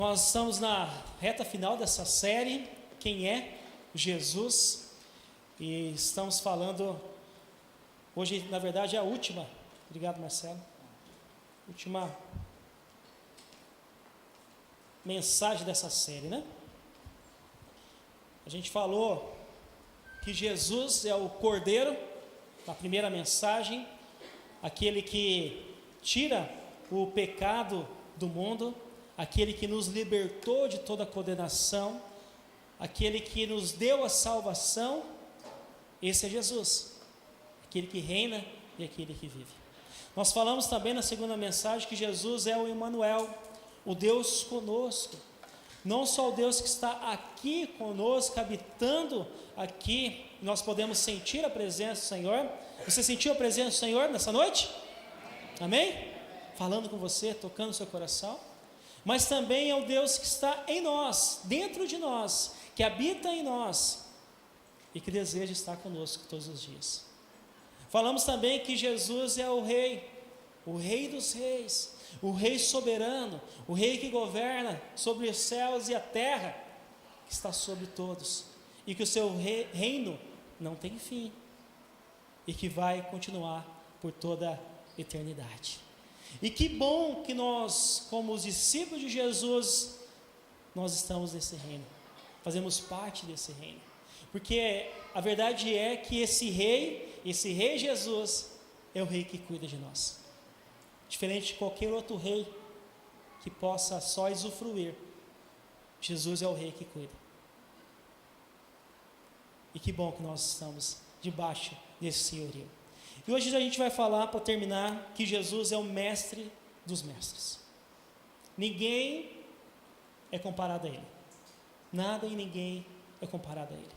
Nós estamos na reta final dessa série, Quem é Jesus? E estamos falando, hoje na verdade é a última, obrigado Marcelo, última mensagem dessa série, né? A gente falou que Jesus é o Cordeiro, na primeira mensagem, aquele que tira o pecado do mundo, aquele que nos libertou de toda condenação, aquele que nos deu a salvação. Esse é Jesus, aquele que reina e aquele que vive. Nós falamos também na segunda mensagem que Jesus é o Emmanuel, o Deus conosco, não só o Deus que está aqui conosco, habitando aqui. Nós podemos sentir a presença do Senhor. Você sentiu a presença do Senhor nessa noite? Amém? Falando com você, tocando o seu coração. Mas também é o Deus que está em nós, dentro de nós, que habita em nós e que deseja estar conosco todos os dias. Falamos também que Jesus é o Rei dos reis, o Rei soberano, o Rei que governa sobre os céus e a terra, que está sobre todos, e que o seu reino não tem fim, e que vai continuar por toda a eternidade. E que bom que nós, como os discípulos de Jesus, nós estamos nesse reino, fazemos parte desse reino, porque a verdade é que esse rei Jesus, é o rei que cuida de nós, diferente de qualquer outro rei que possa só usufruir. Jesus é o rei que cuida. E que bom que nós estamos debaixo desse senhorio. E hoje a gente vai falar, para terminar, que Jesus é o mestre dos mestres. Ninguém é comparado a Ele. Nada e ninguém é comparado a Ele.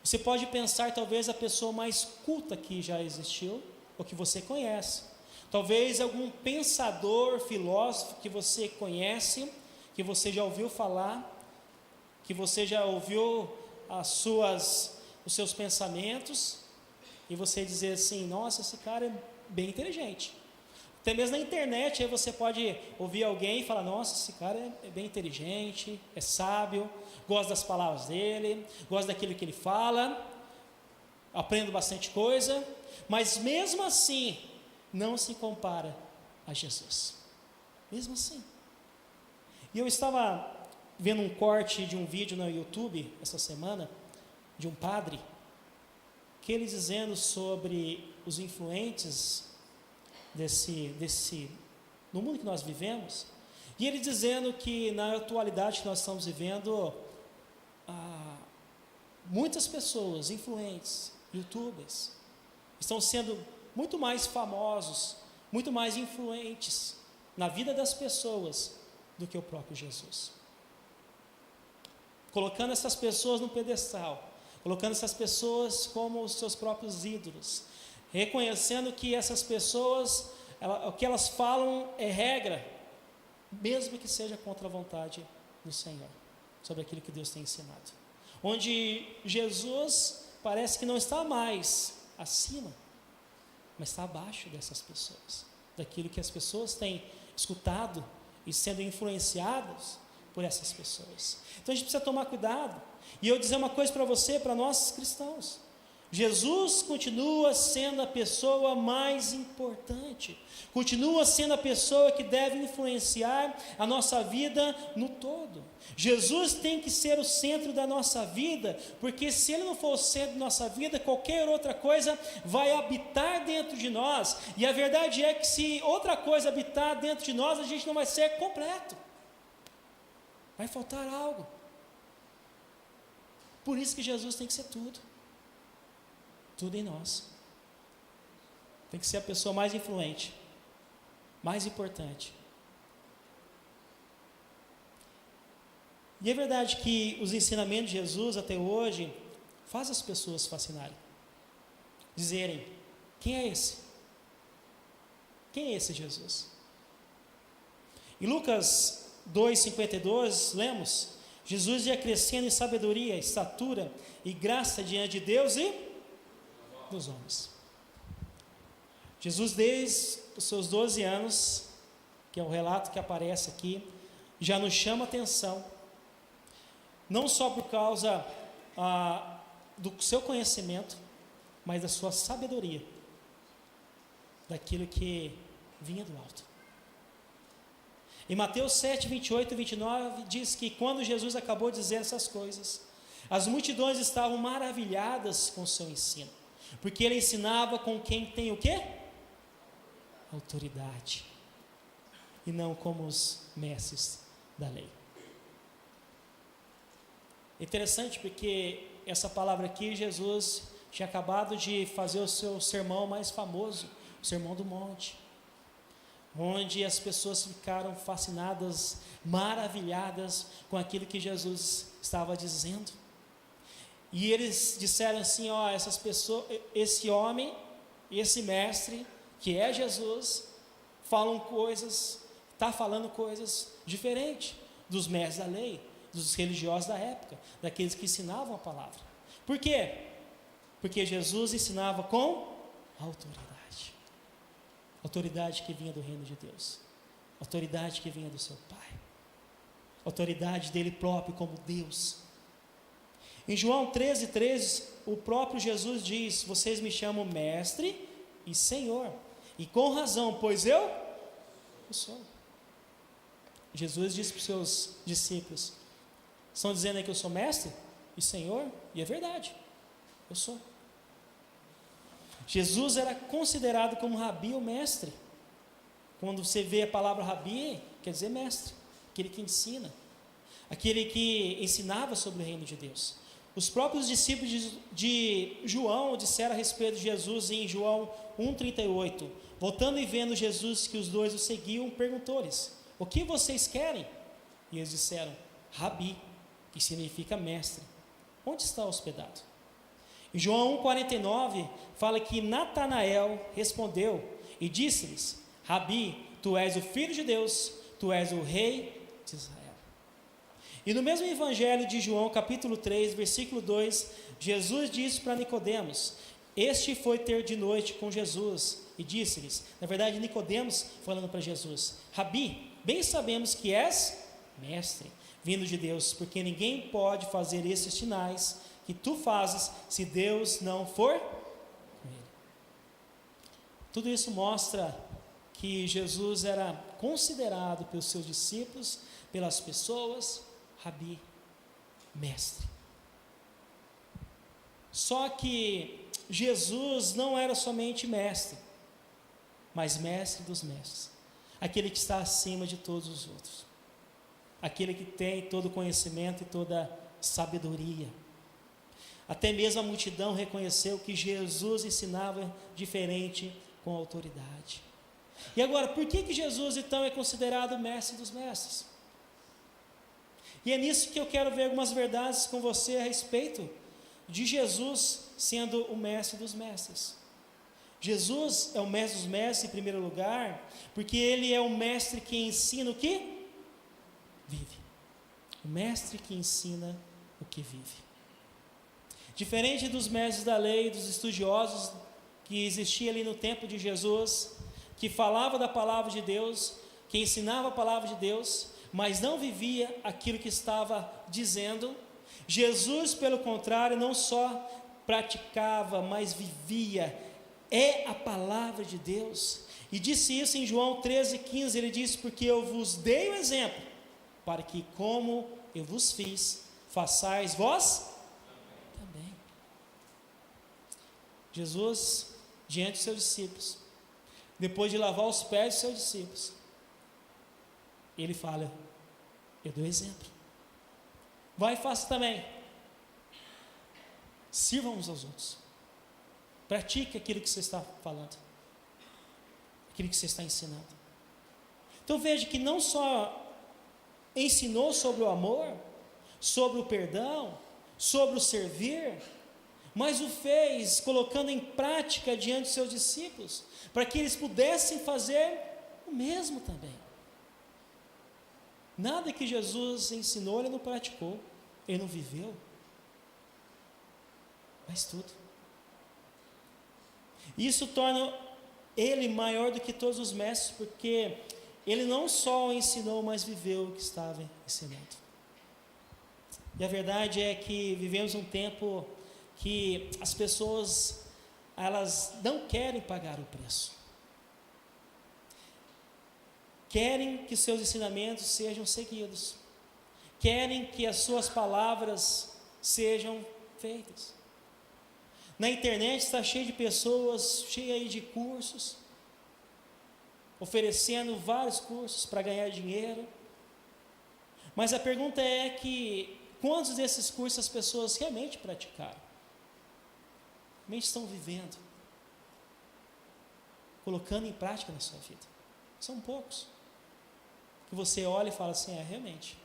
Você pode pensar talvez a pessoa mais culta que já existiu, ou que você conhece. Talvez algum pensador, filósofo que você conhece, que você já ouviu falar, que você já ouviu os seus pensamentos, e você dizer assim: nossa, esse cara é bem inteligente. Até mesmo na internet, aí você pode ouvir alguém e falar: nossa, esse cara é bem inteligente, é sábio, gosto das palavras dele, gosto daquilo que ele fala, aprendo bastante coisa, mas mesmo assim, não se compara a Jesus. Mesmo assim. E eu estava vendo um corte de um vídeo no YouTube, essa semana, de um padre, que ele dizendo sobre os influentes no mundo que nós vivemos, e ele dizendo que na atualidade que nós estamos vivendo, muitas pessoas influentes, youtubers, estão sendo muito mais famosos, muito mais influentes na vida das pessoas do que o próprio Jesus, colocando essas pessoas no pedestal, colocando essas pessoas como os seus próprios ídolos, reconhecendo que essas pessoas, o que elas falam é regra, mesmo que seja contra a vontade do Senhor, sobre aquilo que Deus tem ensinado. Onde Jesus parece que não está mais acima, mas está abaixo dessas pessoas, daquilo que as pessoas têm escutado e sendo influenciadas por essas pessoas. Então a gente precisa tomar cuidado. E eu dizer uma coisa para você, para nós cristãos: Jesus continua sendo a pessoa mais importante, continua sendo a pessoa que deve influenciar a nossa vida no todo. Jesus tem que ser o centro da nossa vida, porque se Ele não for o centro da nossa vida, qualquer outra coisa vai habitar dentro de nós, e a verdade é que se outra coisa habitar dentro de nós, a gente não vai ser completo, vai faltar algo. Por isso que Jesus tem que ser tudo em nós. Tem que ser a pessoa mais influente, mais importante. E é verdade que os ensinamentos de Jesus até hoje fazem as pessoas fascinarem, dizerem: quem é esse? Quem é esse Jesus? Em Lucas 2,52 lemos: Jesus ia crescendo em sabedoria, estatura e graça diante de Deus e dos homens. Jesus, desde os seus 12 anos, que é o relato que aparece aqui, já nos chama a atenção, não só por causa do seu conhecimento, mas da sua sabedoria, daquilo que vinha do alto. Em Mateus 7, 28 e 29, diz que quando Jesus acabou de dizer essas coisas, as multidões estavam maravilhadas com o seu ensino, porque ele ensinava com quem tem o quê? Autoridade, e não como os mestres da lei. Interessante porque essa palavra aqui, Jesus tinha acabado de fazer o seu sermão mais famoso, o Sermão do Monte, onde as pessoas ficaram fascinadas, maravilhadas com aquilo que Jesus estava dizendo. E eles disseram assim: ó, essas pessoas, esse homem, esse mestre, que é Jesus, está falando coisas diferentes dos mestres da lei, dos religiosos da época, daqueles que ensinavam a palavra. Por quê? Porque Jesus ensinava com autoridade. Autoridade que vinha do reino de Deus, autoridade que vinha do seu Pai, autoridade dele próprio como Deus. Em João 13, o próprio Jesus diz: vocês me chamam mestre e Senhor, e com razão, pois eu sou. Jesus disse para os seus discípulos: estão dizendo aí que eu sou mestre e Senhor? E é verdade, eu sou. Jesus era considerado como rabi ou mestre. Quando você vê a palavra rabi, quer dizer mestre, aquele que ensina, aquele que ensinava sobre o reino de Deus. Os próprios discípulos de João disseram a respeito de Jesus em João 1,38, voltando e vendo Jesus que os dois o seguiam, perguntou-lhes: o que vocês querem? E eles disseram: rabi, que significa mestre, onde está hospedado? Em João 1,49 fala que Natanael respondeu e disse-lhes: rabi, tu és o Filho de Deus, tu és o Rei de Israel. E no mesmo Evangelho de João, capítulo 3, versículo 2, Jesus disse para Nicodemos: este foi ter de noite com Jesus e disse-lhes, na verdade Nicodemos falando para Jesus: rabi, bem sabemos que és mestre, vindo de Deus, porque ninguém pode fazer esses sinais que tu fazes se Deus não for com ele. Tudo isso mostra que Jesus era considerado pelos seus discípulos, pelas pessoas, rabi, mestre. Só que Jesus não era somente mestre, mas mestre dos mestres, aquele que está acima de todos os outros, aquele que tem todo o conhecimento e toda sabedoria. Até mesmo a multidão reconheceu que Jesus ensinava diferente, com autoridade. E agora, por que Jesus então é considerado o mestre dos mestres? E é nisso que eu quero ver algumas verdades com você a respeito de Jesus sendo o mestre dos mestres. Jesus é o mestre dos mestres em primeiro lugar, porque ele é o mestre que ensina o que vive. O mestre que ensina o que vive. Diferente dos mestres da lei, dos estudiosos que existiam ali no tempo de Jesus, que falava da palavra de Deus, que ensinava a palavra de Deus, mas não vivia aquilo que estava dizendo, Jesus, pelo contrário, não só praticava, mas vivia, é a palavra de Deus. E disse isso em João 13,15, ele disse: porque eu vos dei o exemplo, para que como eu vos fiz, façais vós também. Jesus, diante dos seus discípulos, depois de lavar os pés dos seus discípulos, ele fala: eu dou exemplo, vai e faça também, sirvam uns aos outros, pratique aquilo que você está falando, aquilo que você está ensinando. Então veja que não só ensinou sobre o amor, sobre o perdão, sobre o servir, mas o fez colocando em prática diante dos seus discípulos, para que eles pudessem fazer o mesmo também. Nada que Jesus ensinou, ele não praticou, ele não viveu, mas tudo. Isso torna ele maior do que todos os mestres, porque ele não só ensinou, mas viveu o que estava ensinando. E a verdade é que vivemos um tempo que as pessoas, elas não querem pagar o preço. Querem que seus ensinamentos sejam seguidos. Querem que as suas palavras sejam feitas. Na internet está cheio de pessoas, cheio de cursos, oferecendo vários cursos para ganhar dinheiro. Mas a pergunta é que quantos desses cursos as pessoas realmente praticaram? Realmente estão vivendo, colocando em prática na sua vida? São poucos. Que você olha e fala assim, realmente.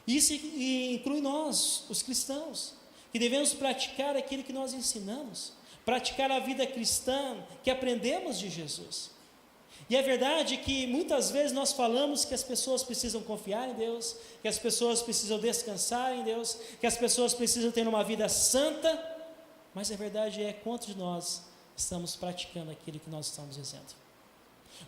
Isso inclui nós, os cristãos, que devemos praticar aquilo que nós ensinamos, praticar a vida cristã que aprendemos de Jesus. E é verdade que muitas vezes nós falamos que as pessoas precisam confiar em Deus, que as pessoas precisam descansar em Deus, que as pessoas precisam ter uma vida santa, mas a verdade é quantos de nós estamos praticando aquilo que nós estamos dizendo.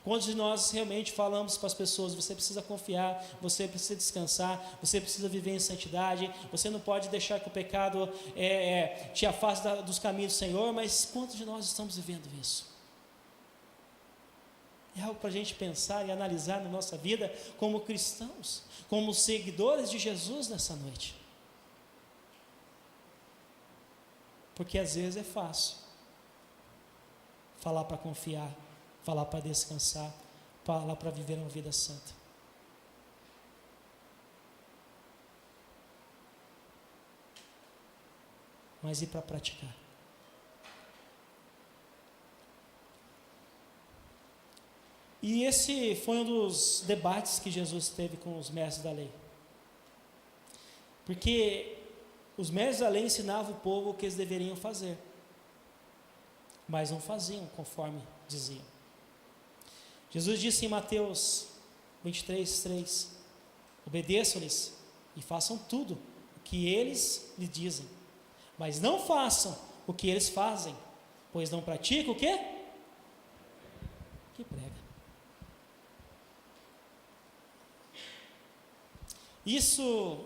Quantos de nós realmente falamos para as pessoas, você precisa confiar, você precisa descansar, você precisa viver em santidade, você não pode deixar que o pecado te afaste dos caminhos do Senhor, mas quantos de nós estamos vivendo isso? É algo para a gente pensar e analisar na nossa vida como cristãos, como seguidores de Jesus nessa noite. Porque às vezes é fácil falar para confiar, falar para descansar, falar para viver uma vida santa. Mas e para praticar? E esse foi um dos debates que Jesus teve com os mestres da lei. Porque os mestres da lei ensinavam o povo o que eles deveriam fazer, mas não faziam conforme diziam. Jesus disse em Mateus 23:3: obedeçam-lhes e façam tudo o que eles lhe dizem, mas não façam o que eles fazem, pois não praticam o quê? Que prega. Isso,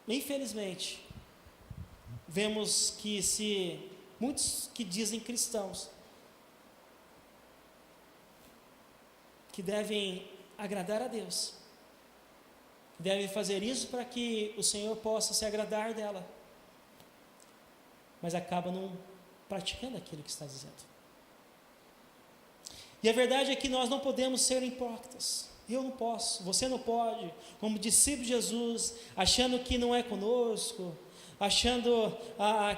infelizmente, vemos que se muitos que dizem cristãos, que devem agradar a Deus, que devem fazer isso para que o Senhor possa se agradar dela, mas acabam não praticando aquilo que está dizendo. E a verdade é que nós não podemos ser hipócritas. Eu não posso, você não pode, como discípulo de Jesus, achando que não é conosco, achando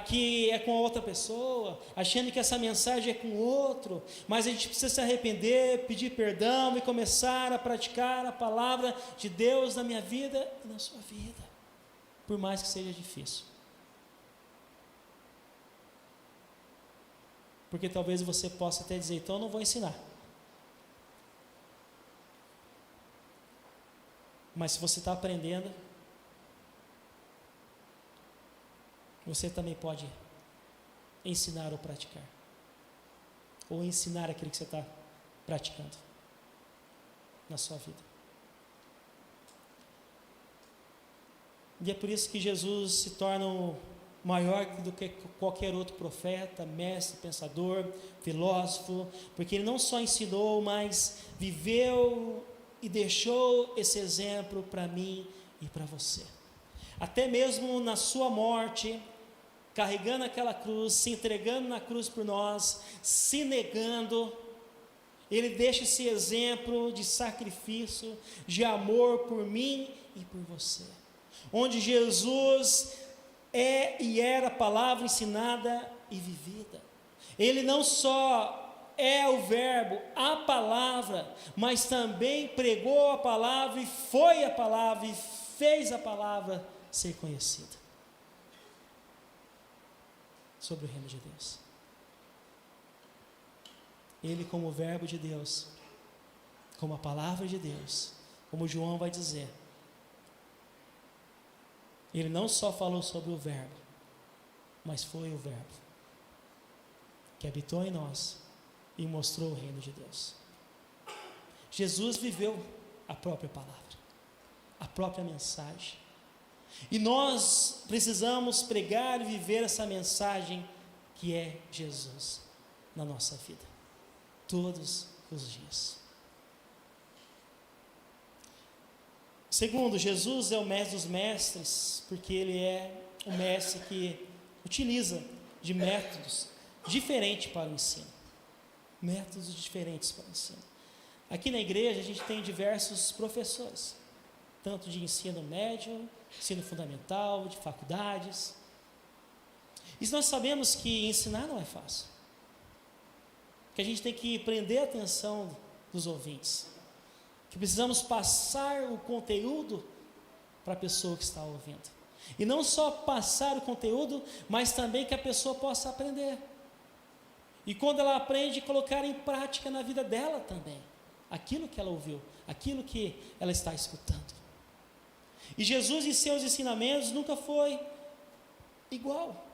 que é com outra pessoa, achando que essa mensagem é com outro, mas a gente precisa se arrepender, pedir perdão e começar a praticar a palavra de Deus na minha vida e na sua vida, por mais que seja difícil. Porque talvez você possa até dizer, então eu não vou ensinar. Mas se você está aprendendo, você também pode ensinar ou praticar. Ou ensinar aquilo que você está praticando na sua vida. E é por isso que Jesus se torna maior do que qualquer outro profeta, mestre, pensador, filósofo, porque ele não só ensinou, mas viveu e deixou esse exemplo para mim e para você. Até mesmo na sua morte, carregando aquela cruz, se entregando na cruz por nós, se negando, ele deixa esse exemplo de sacrifício, de amor por mim e por você. Onde Jesus é e era a palavra ensinada e vivida. Ele não só é o verbo, a palavra, mas também pregou a palavra e foi a palavra e fez a palavra ser conhecida sobre o reino de Deus. Ele, como o verbo de Deus, como a palavra de Deus, como João vai dizer, ele não só falou sobre o verbo, mas foi o verbo que habitou em nós e mostrou o reino de Deus. Jesus viveu a própria palavra, a própria mensagem. E nós precisamos pregar e viver essa mensagem que é Jesus na nossa vida, todos os dias. Segundo, Jesus é o mestre dos mestres, porque Ele é o mestre que utiliza de métodos diferentes para o ensino. Métodos diferentes para o ensino. Aqui na igreja a gente tem diversos professores, tanto de ensino médio, ensino fundamental, de faculdades. E nós sabemos que ensinar não é fácil, que a gente tem que prender a atenção dos ouvintes, que precisamos passar o conteúdo para a pessoa que está ouvindo. E não só passar o conteúdo, mas também que a pessoa possa aprender. E quando ela aprende, colocar em prática na vida dela também, aquilo que ela ouviu, aquilo que ela está escutando. E Jesus, em seus ensinamentos, nunca foi igual.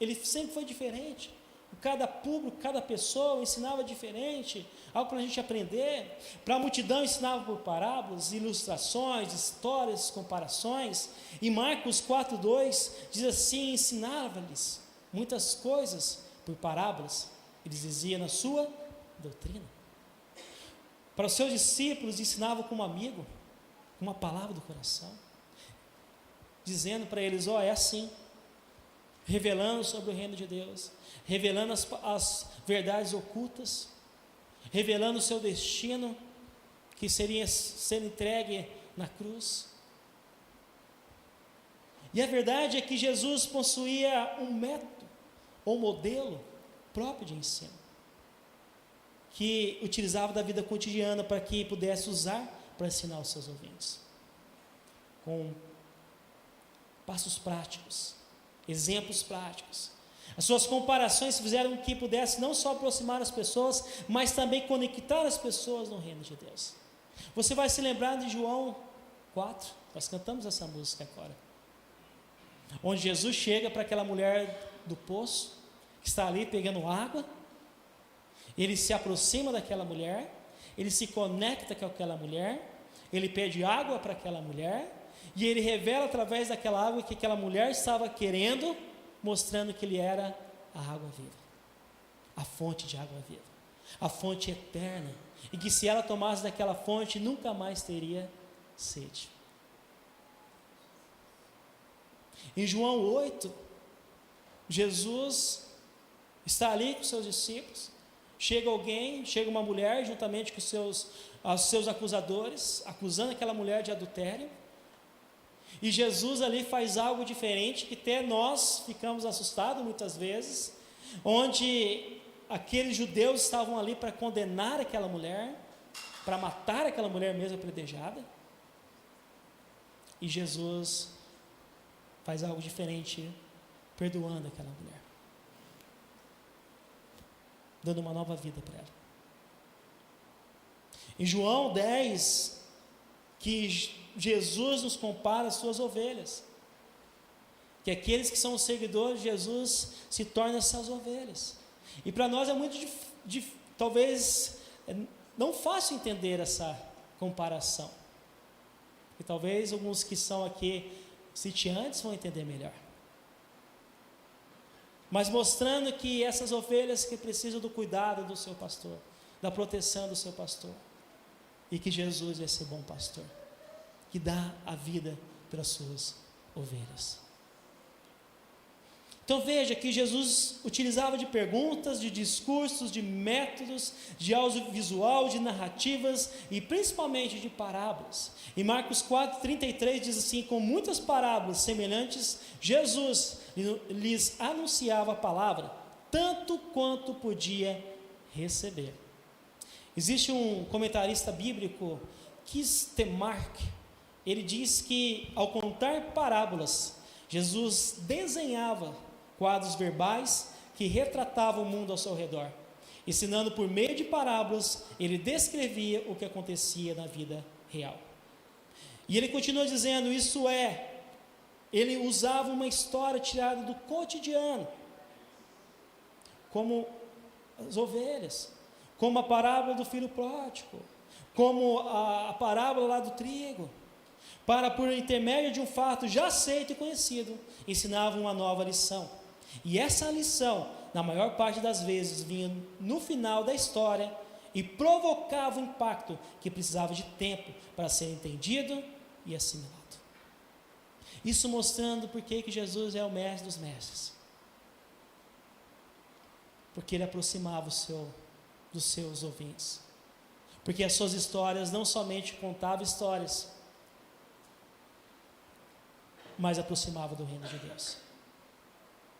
Ele sempre foi diferente. Cada público, cada pessoa ensinava diferente, algo para a gente aprender. Para a multidão ensinava por parábolas, ilustrações, histórias, comparações. E Marcos 4:2 diz assim: ensinava-lhes muitas coisas por parábolas, eles diziam na sua doutrina. Para os seus discípulos ensinava como amigo, com uma palavra do coração, dizendo para eles: é assim, revelando sobre o reino de Deus, revelando as verdades ocultas, revelando o seu destino, que seria ser entregue na cruz. E a verdade é que Jesus possuía um método, ou modelo próprio de ensino, que utilizava da vida cotidiana para que pudesse usar para ensinar os seus ouvintes, com passos práticos, exemplos práticos. As suas comparações fizeram que pudesse não só aproximar as pessoas, mas também conectar as pessoas no reino de Deus. Você vai se lembrar de João 4, nós cantamos essa música agora, onde Jesus chega para aquela mulher do poço, que está ali pegando água. Ele se aproxima daquela mulher, ele se conecta com aquela mulher, ele pede água para aquela mulher, e ele revela através daquela água que aquela mulher estava querendo, mostrando que ele era a água viva, a fonte de água viva, a fonte eterna, e que se ela tomasse daquela fonte, nunca mais teria sede. Em João 8, Jesus está ali com seus discípulos, chega uma mulher juntamente com os seus acusadores, acusando aquela mulher de adultério, e Jesus ali faz algo diferente, que até nós ficamos assustados muitas vezes, onde aqueles judeus estavam ali para condenar aquela mulher, para matar aquela mulher mesmo apedrejada, e Jesus faz algo diferente, perdoando aquela mulher, dando uma nova vida para ela. Em João 10, que Jesus nos compara às suas ovelhas, que aqueles que são os seguidores de Jesus se tornam essas ovelhas. E para nós é muito talvez não fácil entender essa comparação, e talvez alguns que são aqui sitiantes vão entender melhor, mas mostrando que essas ovelhas que precisam do cuidado do seu pastor, da proteção do seu pastor, e que Jesus é esse bom pastor, que dá a vida pelas suas ovelhas. Então veja que Jesus utilizava de perguntas, de discursos, de métodos, de audiovisual, de narrativas e principalmente de parábolas. Em Marcos 4:33 diz assim: com muitas parábolas semelhantes, Jesus lhes anunciava a palavra, tanto quanto podia receber. Existe um comentarista bíblico, Keith Temark, ele diz que ao contar parábolas, Jesus desenhava quadros verbais que retratavam o mundo ao seu redor. Ensinando por meio de parábolas, ele descrevia o que acontecia na vida real. E ele continua dizendo, ele usava uma história tirada do cotidiano, como as ovelhas, como a parábola do filho pródigo, como a parábola lá do trigo, para, por intermédio de um fato já aceito e conhecido, ensinavam uma nova lição. E essa lição, na maior parte das vezes, vinha no final da história e provocava um impacto que precisava de tempo para ser entendido e assimilado. Isso mostrando por que Jesus é o mestre dos mestres. Porque ele aproximava dos seus ouvintes. Porque as suas histórias não somente contavam histórias, mas aproximava do reino de Deus.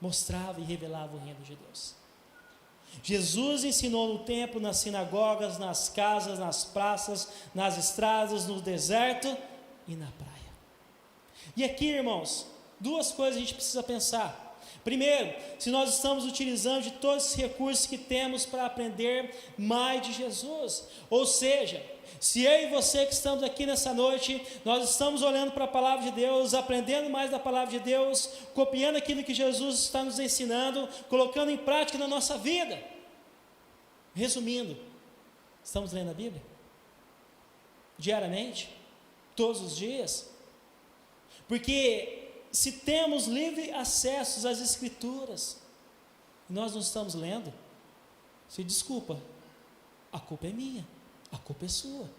Mostrava e revelava o reino de Deus. Jesus ensinou no templo, nas sinagogas, nas casas, nas praças, nas estradas, no deserto e na praia. E aqui, irmãos, duas coisas a gente precisa pensar. Primeiro, se nós estamos utilizando de todos os recursos que temos para aprender mais de Jesus. Ou seja, se eu e você que estamos aqui nessa noite, nós estamos olhando para a palavra de Deus, aprendendo mais da palavra de Deus, copiando aquilo que Jesus está nos ensinando, colocando em prática na nossa vida. Resumindo, estamos lendo a Bíblia? Diariamente? Todos os dias? Porque se temos livre acesso às Escrituras, e nós não estamos lendo, se desculpa, a culpa é minha, a culpa é sua.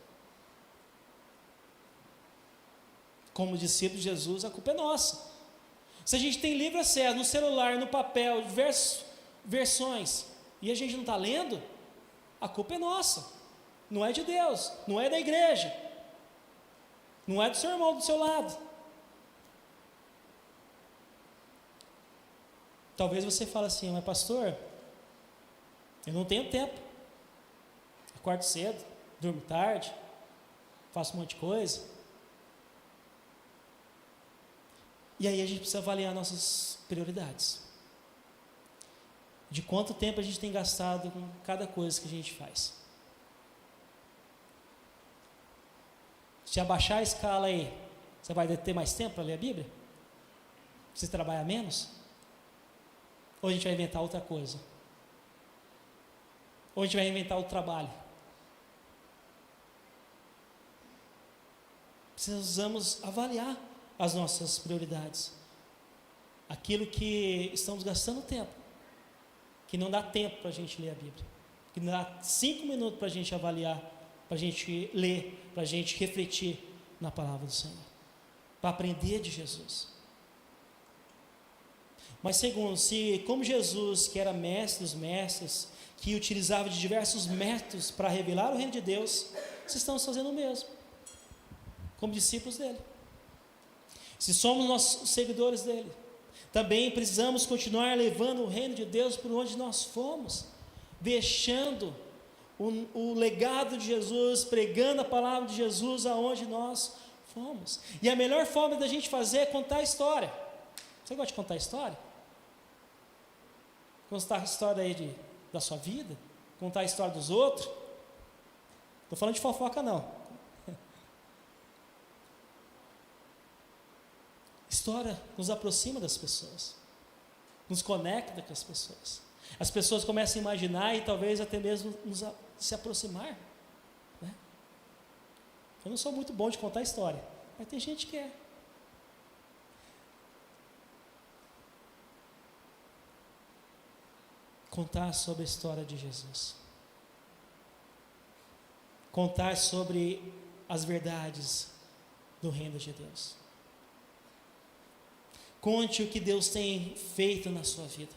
Como discípulo de Jesus, a culpa é nossa. Se a gente tem livre acesso no celular, no papel, diversas versões, e a gente não está lendo, a culpa é nossa, não é de Deus, não é da igreja, não é do seu irmão do seu lado. Talvez você fale assim, mas pastor, eu não tenho tempo, acordo cedo, durmo tarde, faço um monte de coisa. E aí a gente precisa avaliar nossas prioridades, de quanto tempo a gente tem gastado com cada coisa que a gente faz. Se abaixar a escala aí, você vai ter mais tempo para ler a Bíblia? Você trabalha menos? Ou a gente vai inventar outra coisa? Ou a gente vai inventar outro trabalho? Precisamos avaliar as nossas prioridades. Aquilo que estamos gastando tempo, que não dá tempo para a gente ler a Bíblia, que não dá 5 minutos para a gente avaliar, para a gente ler, para a gente refletir na palavra do Senhor, para aprender de Jesus. Mas segundo, se como Jesus, que era mestre dos mestres, que utilizava de diversos métodos para revelar o reino de Deus, vocês estão fazendo o mesmo, como discípulos dele. Se somos nossos seguidores dele, também precisamos continuar levando o reino de Deus por onde nós fomos, deixando o legado de Jesus, pregando a palavra de Jesus aonde nós fomos. E a melhor forma da gente fazer é contar a história. Você gosta de contar a história? Contar a história aí da sua vida? Contar a história dos outros? Estou falando de fofoca não. História nos aproxima das pessoas, nos conecta com as pessoas. As pessoas começam a imaginar e talvez até mesmo se aproximar, né? Eu não sou muito bom de contar história, mas tem gente que é. Contar sobre a história de Jesus, contar sobre as verdades do reino de Deus. Conte o que Deus tem feito na sua vida.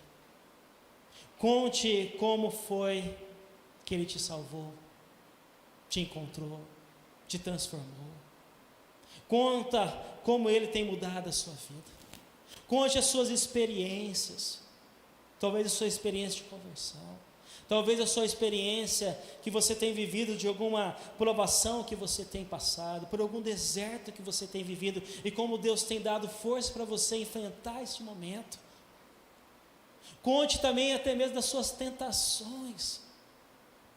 Conte como foi que Ele te salvou, te encontrou, te transformou. Conta como Ele tem mudado a sua vida. Conte as suas experiências. Talvez a sua experiência de conversão. Talvez a sua experiência que você tem vivido, de alguma provação que você tem passado, por algum deserto que você tem vivido, e como Deus tem dado força para você enfrentar esse momento. Conte também até mesmo das suas tentações,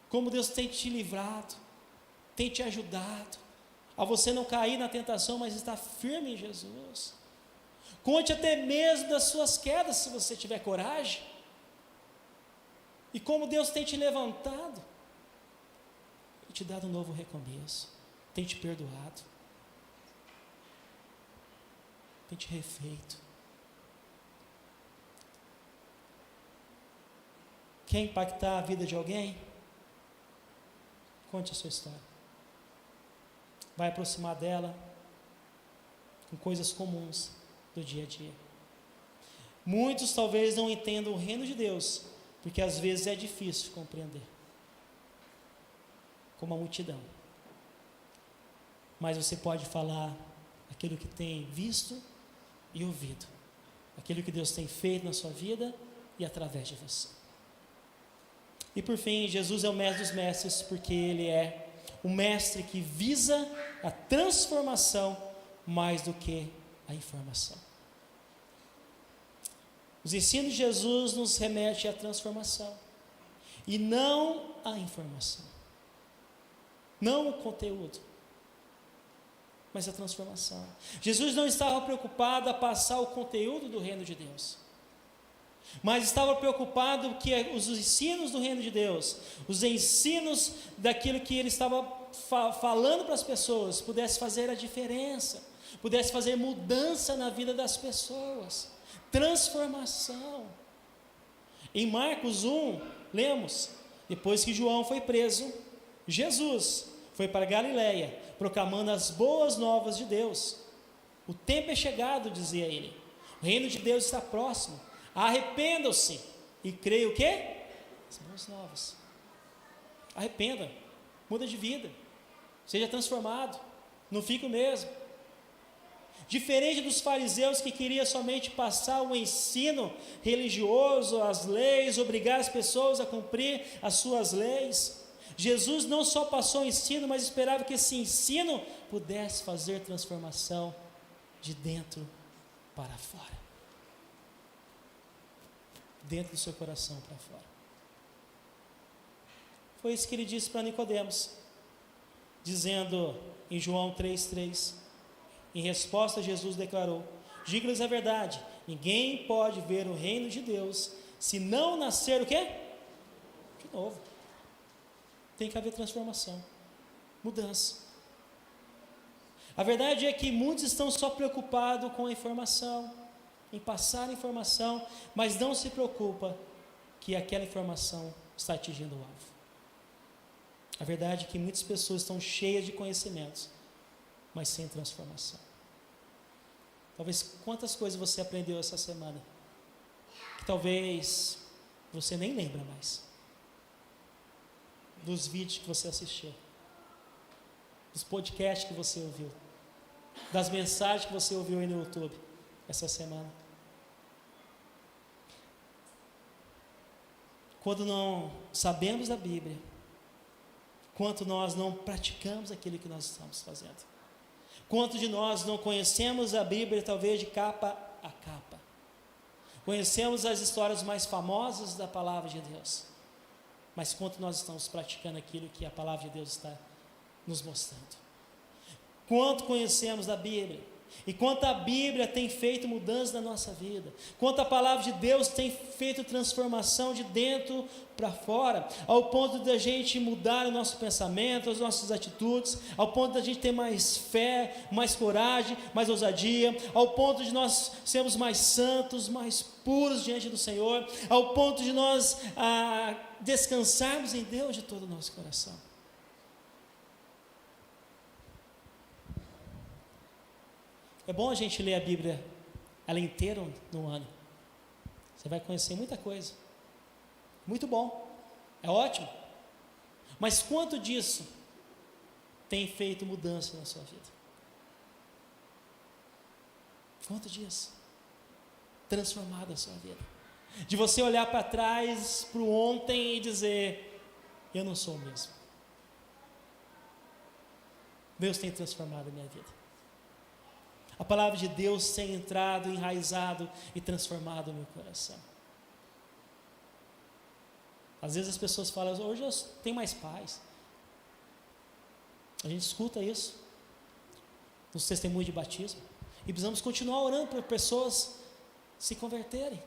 como Deus tem te livrado, tem te ajudado, a você não cair na tentação, mas estar firme em Jesus. Conte até mesmo das suas quedas, se você tiver coragem, e como Deus tem te levantado. e te dado um novo recomeço, tem te perdoado, tem te refeito. Quer impactar a vida de alguém? Conte a sua história. Vai aproximar dela com coisas comuns do dia a dia. Muitos talvez não entendam o reino de Deus, porque às vezes é difícil compreender, como a multidão. Mas você pode falar aquilo que tem visto e ouvido, aquilo que Deus tem feito na sua vida e através de você. E por fim, Jesus é o mestre dos mestres, porque Ele é o mestre que visa a transformação mais do que a informação. Os ensinos de Jesus nos remetem à transformação, e não à informação, não o conteúdo, mas a transformação. Jesus não estava preocupado a passar o conteúdo do reino de Deus, mas estava preocupado que os ensinos do reino de Deus, os ensinos daquilo que ele estava falando para as pessoas, pudesse fazer a diferença, pudesse fazer mudança na vida das pessoas, transformação. Em Marcos 1, lemos, depois que João foi preso, Jesus foi para Galiléia, proclamando as boas novas de Deus. O tempo é chegado, dizia ele, o reino de Deus está próximo, arrependam-se e creia o quê? As boas novas. Arrependa, muda de vida, seja transformado, não fique o mesmo. Diferente dos fariseus que queriam somente passar o ensino religioso, as leis, obrigar as pessoas a cumprir as suas leis, Jesus não só passou o ensino, mas esperava que esse ensino pudesse fazer transformação de dentro para fora, dentro do seu coração para fora. Foi isso que ele disse para Nicodemos, dizendo em João 3,3, em resposta Jesus declarou: digo-lhes a verdade, ninguém pode ver o reino de Deus se não nascer o quê? De novo. Tem que haver transformação, mudança. A verdade é que muitos estão só preocupados com a informação, em passar a informação, mas não se preocupa que aquela informação está atingindo o alvo. A verdade é que muitas pessoas estão cheias de conhecimentos, mas sem transformação. Talvez quantas coisas você aprendeu essa semana, que talvez você nem lembra mais, dos vídeos que você assistiu, dos podcasts que você ouviu, das mensagens que você ouviu aí no YouTube essa semana. Quando não sabemos da Bíblia, quanto nós não praticamos aquilo que nós estamos fazendo, quanto de nós não conhecemos a Bíblia talvez de capa a capa, conhecemos as histórias mais famosas da palavra de Deus, mas quanto nós estamos praticando aquilo que a palavra de Deus está nos mostrando. Quanto conhecemos da Bíblia, e quanto a Bíblia tem feito mudança na nossa vida, quanto a palavra de Deus tem feito transformação de dentro para fora, ao ponto de a gente mudar o nosso pensamento, as nossas atitudes, ao ponto de a gente ter mais fé, mais coragem, mais ousadia, ao ponto de nós sermos mais santos, mais puros diante do Senhor, ao ponto de nós descansarmos em Deus de todo o nosso coração. É bom a gente ler a Bíblia ela inteira no ano. Você vai conhecer muita coisa. Muito bom. É ótimo. Mas quanto disso tem feito mudança na sua vida? Quanto disso? Transformado a sua vida. De você olhar para trás, para o ontem e dizer: eu não sou o mesmo. Deus tem transformado a minha vida. A palavra de Deus tem entrado, enraizado e transformado o meu coração. Às vezes as pessoas falam: hoje eu tenho mais paz. A gente escuta isso nos testemunhos de batismo. E precisamos continuar orando para pessoas se converterem.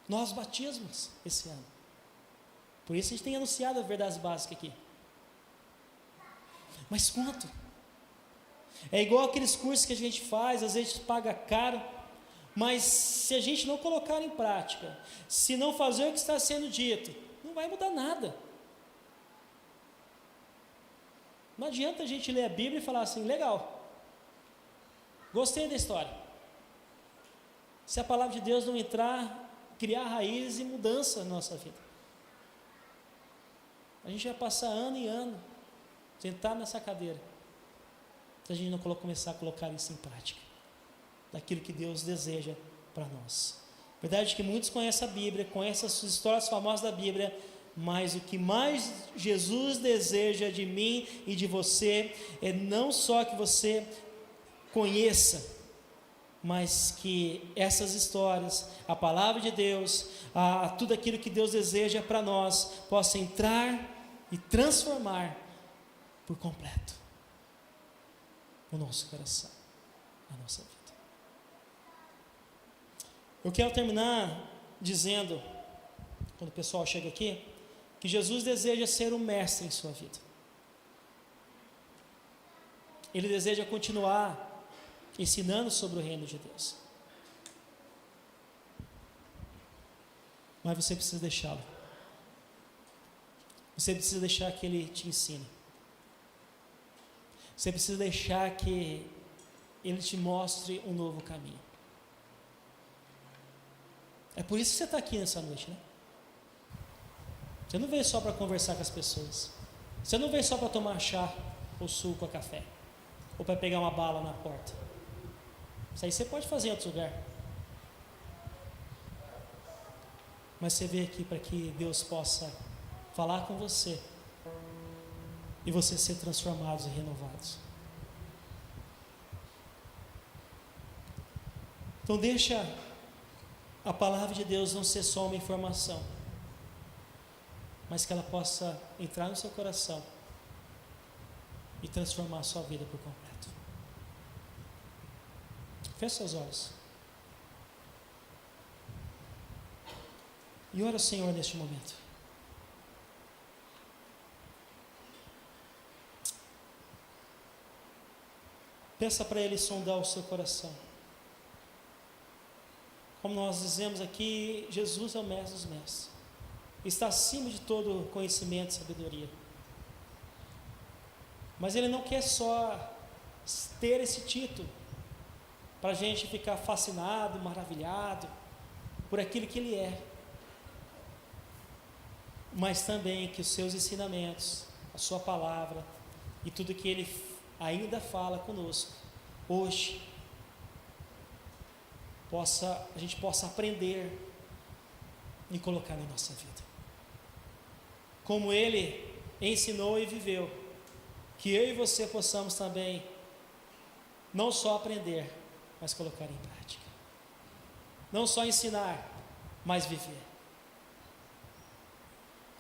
Nós batismos esse ano. Por isso a gente tem anunciado as verdades básicas aqui. Mas quanto? É igual aqueles cursos que a gente faz, às vezes paga caro, mas se a gente não colocar em prática, se não fazer o que está sendo dito, não vai mudar nada. Não adianta a gente ler a Bíblia e falar assim, legal, gostei da história. Se a palavra de Deus não entrar, criar raiz e mudança na nossa vida, a gente vai passar ano e ano, sentado nessa cadeira, se a gente não começar a colocar isso em prática, daquilo que Deus deseja para nós. Verdade é que muitos conhecem a Bíblia, conhecem as histórias famosas da Bíblia, mas o que mais Jesus deseja de mim e de você é não só que você conheça, mas que essas histórias, a palavra de Deus, tudo aquilo que Deus deseja para nós, possa entrar e transformar por completo o nosso coração, a nossa vida. Eu quero terminar dizendo, quando o pessoal chega aqui, que Jesus deseja ser um mestre em sua vida. Ele deseja continuar ensinando sobre o reino de Deus. Mas você precisa deixá-lo. Você precisa deixar que Ele te ensine. Você precisa deixar que Ele te mostre um novo caminho. É por isso que você está aqui nessa noite, né? Você não veio só para conversar com as pessoas. Você não veio só para tomar chá ou suco ou café, ou para pegar uma bala na porta. Isso aí você pode fazer em outro lugar. Mas você veio aqui para que Deus possa falar com você e você ser transformados e renovados. Então deixa a palavra de Deus não ser só uma informação, mas que ela possa entrar no seu coração e transformar a sua vida por completo. Feche seus olhos e ora ao Senhor neste momento. Peça para Ele sondar o seu coração. Como nós dizemos aqui, Jesus é o mestre dos mestres. Está acima de todo conhecimento e sabedoria. Mas Ele não quer só ter esse título para a gente ficar fascinado, maravilhado por aquilo que Ele é, mas também que os seus ensinamentos, a sua palavra e tudo que Ele ainda fala conosco hoje, a gente possa aprender e colocar na nossa vida, como Ele ensinou e viveu, que eu e você possamos também não só aprender, mas colocar em prática, não só ensinar, mas viver,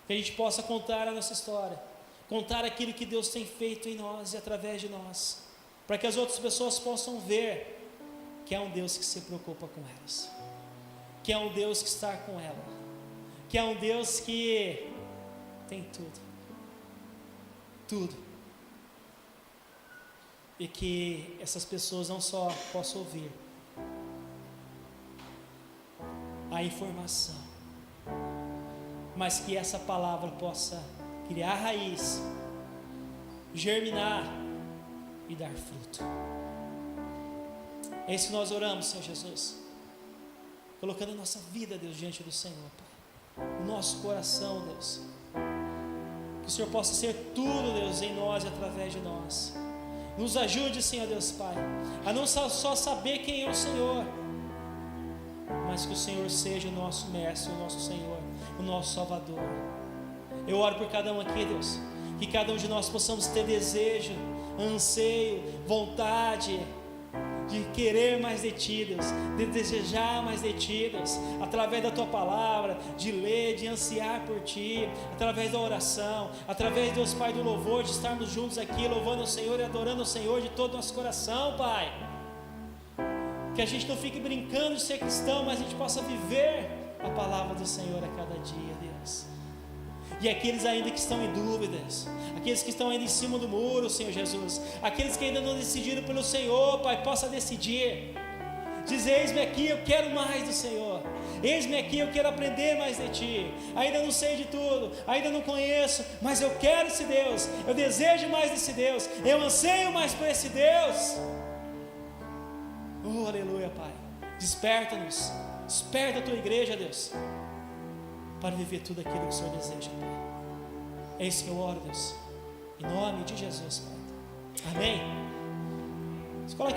que a gente possa contar a nossa história, contar aquilo que Deus tem feito em nós e através de nós, para que as outras pessoas possam ver que é um Deus que se preocupa com elas, que é um Deus que está com ela, que é um Deus que tem tudo, e que essas pessoas não só possam ouvir a informação, mas que essa palavra possa criar raiz, germinar e dar fruto. É isso que nós oramos, Senhor Jesus, colocando a nossa vida, Deus, diante do Senhor, Pai, o nosso coração, Deus, que o Senhor possa ser tudo, Deus, em nós e através de nós. Nos ajude, Senhor Deus Pai, a não só saber quem é o Senhor, mas que o Senhor seja o nosso mestre, o nosso Senhor, o nosso Salvador. Eu oro por cada um aqui, Deus, que cada um de nós possamos ter desejo, anseio, vontade de querer mais de Ti, Deus, de desejar mais de Ti, Deus, através da Tua palavra, de ler, de ansiar por Ti, através da oração, através, Deus Pai, do louvor, de estarmos juntos aqui, louvando o Senhor e adorando o Senhor de todo o nosso coração, Pai. Que a gente não fique brincando de ser cristão, mas a gente possa viver a palavra do Senhor a cada dia, Deus. E aqueles ainda que estão em dúvidas, aqueles que estão ainda em cima do muro, Senhor Jesus, aqueles que ainda não decidiram pelo Senhor, Pai, possa decidir. Diz: eis-me aqui, eu quero mais do Senhor. Eis-me aqui, eu quero aprender mais de Ti. Ainda não sei de tudo, ainda não conheço, mas eu quero esse Deus, eu desejo mais desse Deus, eu anseio mais por esse Deus. Oh, aleluia, Pai. Desperta-nos, desperta a Tua igreja, Deus, para viver tudo aquilo que o Senhor deseja, Pai. É isso que eu oro, Deus, em nome de Jesus, Pai. Amém. Escola aqui.